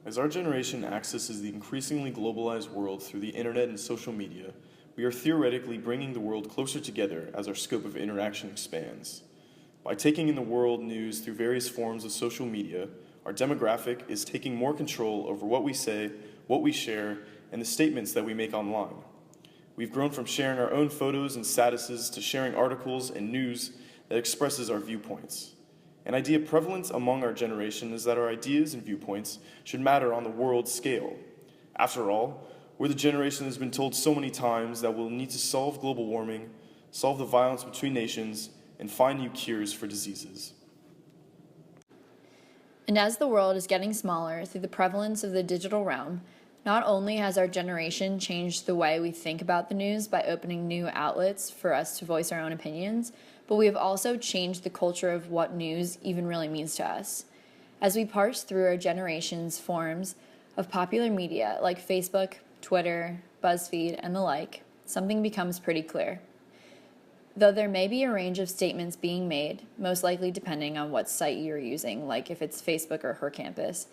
As our generation accesses the increasingly globalized world through the internet and social media, we are theoretically bringing the world closer together as our scope of interaction expands. By taking in the world news through various forms of social media, our demographic is taking more control over what we say, what we share, and the statements that we make online. We've grown from sharing our own photos and statuses to sharing articles and news that expresses our viewpoints. An idea prevalent among our generation is that our ideas and viewpoints should matter on the world scale. After all, we're the generation that has been told so many times that we'll need to solve global warming, solve the violence between nations, and find new cures for diseases. And as the world is getting smaller through the prevalence of the digital realm, not only has our generation changed the way we think about the news by opening new outlets for us to voice our own opinions, but we have also changed the culture of what news even really means to us. As we parse through our generation's forms of popular media like Facebook, Twitter, BuzzFeed, and the like, something becomes pretty clear. Though there may be a range of statements being made, most likely depending on what site you're using, like if it's Facebook or Her Campus,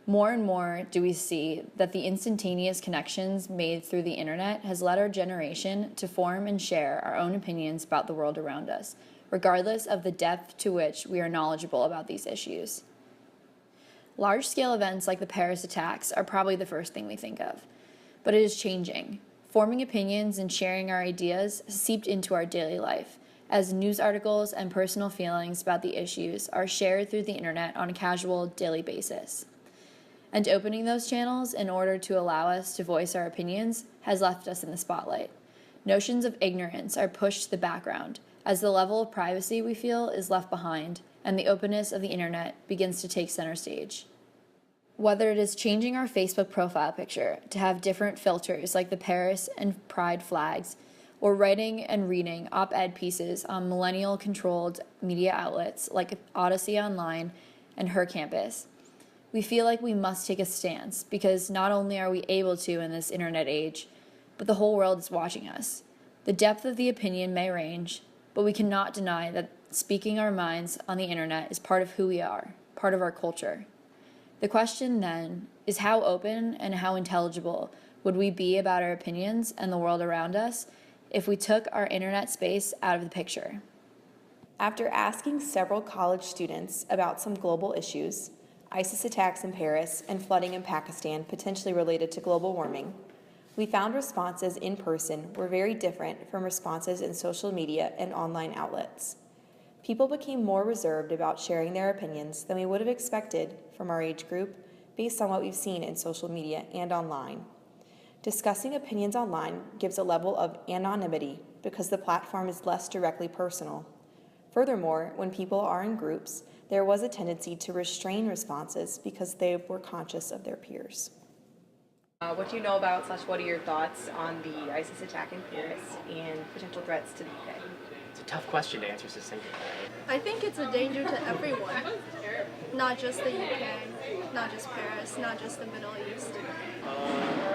more and more do we see that the instantaneous connections made through the internet has led our generation to form and share our own opinions about the world around us, regardless of the depth to which we are knowledgeable about these issues. Large-scale events like the Paris attacks are probably the first thing we think of, but it is changing. Forming opinions and sharing our ideas has seeped into our daily life, as news articles and personal feelings about the issues are shared through the internet on a casual, daily basis. And opening those channels in order to allow us to voice our opinions has left us in the spotlight. Notions of ignorance are pushed to the background, as the level of privacy we feel is left behind, and the openness of the internet begins to take center stage. Whether it is changing our Facebook profile picture to have different filters like the Paris and Pride flags, or writing and reading op-ed pieces on millennial-controlled media outlets like Odyssey Online and Her Campus, we feel like we must take a stance because not only are we able to in this internet age, but the whole world is watching us. The depth of the opinion may range, but we cannot deny that speaking our minds on the internet is part of who we are, part of our culture. The question then is how open and how intelligible would we be about our opinions and the world around us if we took our internet space out of the picture? After asking several college students about some global issues, ISIS attacks in Paris and flooding in Pakistan potentially related to global warming, we found responses in person were very different from responses in social media and online outlets. People became more reserved about sharing their opinions than we would have expected from our age group based on what we've seen in social media and online. Discussing opinions online gives a level of anonymity because the platform is less directly personal. Furthermore, when people are in groups, there was a tendency to restrain responses because they were conscious of their peers. What do you know about / what are your thoughts on the ISIS attack in Paris and potential threats to the UK? It's a tough question to answer succinctly. I think it's a danger to everyone, not just the UK, not just Paris, not just the Middle East.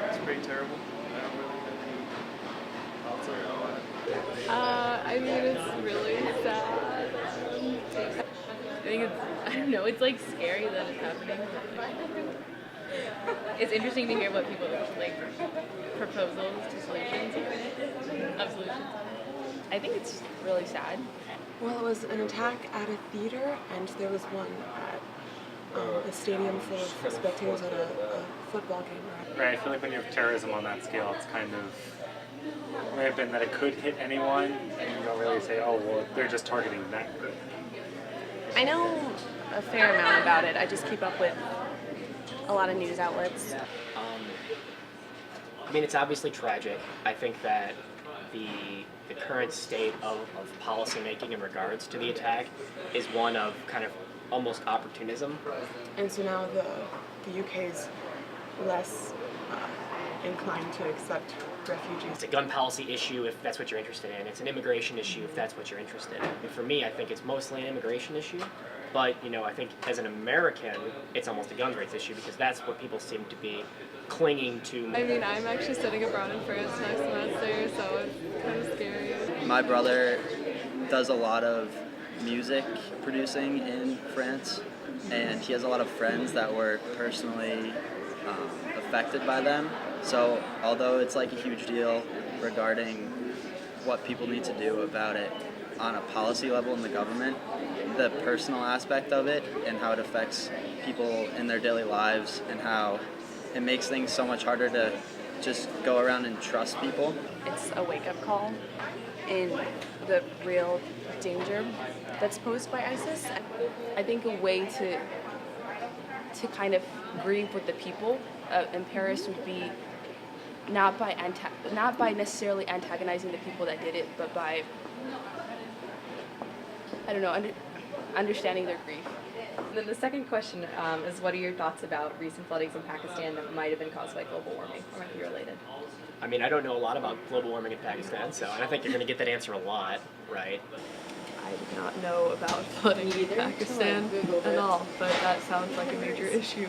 It's pretty terrible. I don't really have any thoughts on it. I mean, it's really sad. I think it's like scary that it's happening. It's interesting to hear what people like proposals to solutions of solutions. I think it's really sad. Well, it was an attack at a theater, and there was one at a stadium full of spectators at a football game. Right, I feel like when you have terrorism on that scale, it's kind of may have been that it could hit anyone, and you don't really say, oh, well, they're just targeting that group. I know a fair amount about it. I just keep up with a lot of news outlets. I mean, it's obviously tragic. I think that the current state of policymaking in regards to the attack is one of kind of almost opportunism. And so now the UK is less inclined to accept refugees. It's a gun policy issue if that's what you're interested in. It's an immigration issue if that's what you're interested in. And for me, I think it's mostly an immigration issue. But, I think as an American, it's almost a gun rights issue because that's what people seem to be clinging to. I mean, I'm actually studying abroad in France next semester, so it's kind of scary. My brother does a lot of music producing in France, and he has a lot of friends that work personally affected by them. So although it's like a huge deal regarding what people need to do about it on a policy level in the government, the personal aspect of it and how it affects people in their daily lives and how it makes things so much harder to just go around and trust people. It's a wake-up call in the real danger that's posed by ISIS. I think a way to kind of grieve with the people in Paris would be not by necessarily antagonizing the people that did it, but by, I don't know, understanding their grief. And then the second question is, what are your thoughts about recent floodings in Pakistan that might have been caused by global warming or might be related? I mean, I don't know a lot about global warming in Pakistan, so I think you're going to get that answer a lot, right? I did not know about flooding in Pakistan at all, but that sounds like a major issue.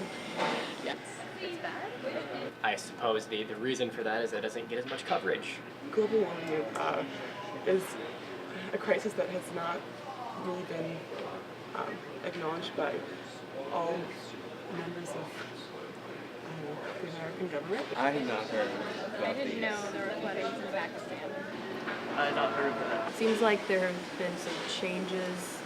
Yes. It's bad? I suppose the reason for that is that it doesn't get as much coverage. Global warming is a crisis that has not really been acknowledged by all members of the American government. I have not heard about I didn't know there were floodings in Pakistan. I had not heard of that. It seems like there have been some changes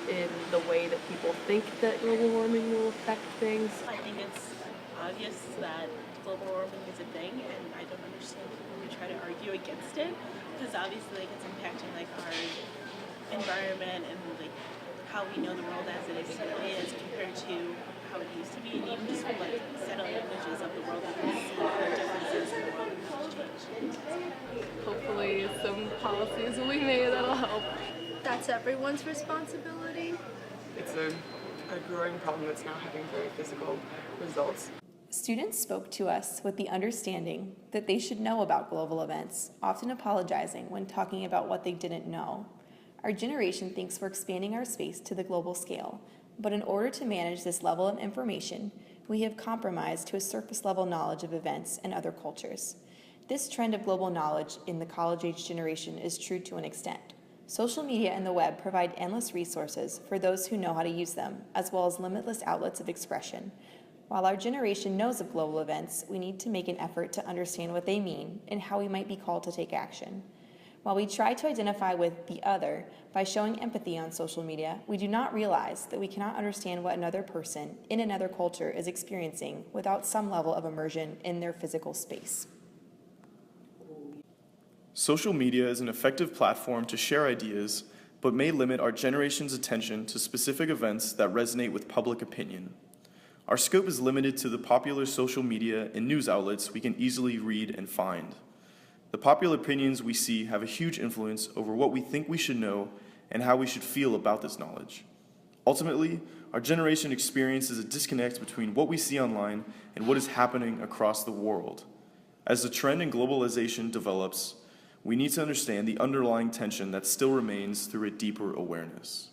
in the way that people think that global warming will affect things. I think it's obvious that global warming is a thing, and I don't understand when we try to argue against it, because obviously it's impacting like our environment and like how we know the world as it is compared to how it used to be, and even just like settled images of the world that we see the differences in the world has changed. Hopefully some policies will be made that'll help. That's everyone's responsibility. It's a growing problem that's now having very physical results. Students spoke to us with the understanding that they should know about global events, often apologizing when talking about what they didn't know. Our generation thinks we're expanding our space to the global scale, but in order to manage this level of information, we have compromised to a surface-level knowledge of events and other cultures. This trend of global knowledge in the college-age generation is true to an extent. Social media and the web provide endless resources for those who know how to use them, as well as limitless outlets of expression. While our generation knows of global events, we need to make an effort to understand what they mean and how we might be called to take action. While we try to identify with the other by showing empathy on social media, we do not realize that we cannot understand what another person in another culture is experiencing without some level of immersion in their physical space. Social media is an effective platform to share ideas, but may limit our generation's attention to specific events that resonate with public opinion. Our scope is limited to the popular social media and news outlets we can easily read and find. The popular opinions we see have a huge influence over what we think we should know and how we should feel about this knowledge. Ultimately, our generation experiences a disconnect between what we see online and what is happening across the world. As the trend in globalization develops, we need to understand the underlying tension that still remains through a deeper awareness.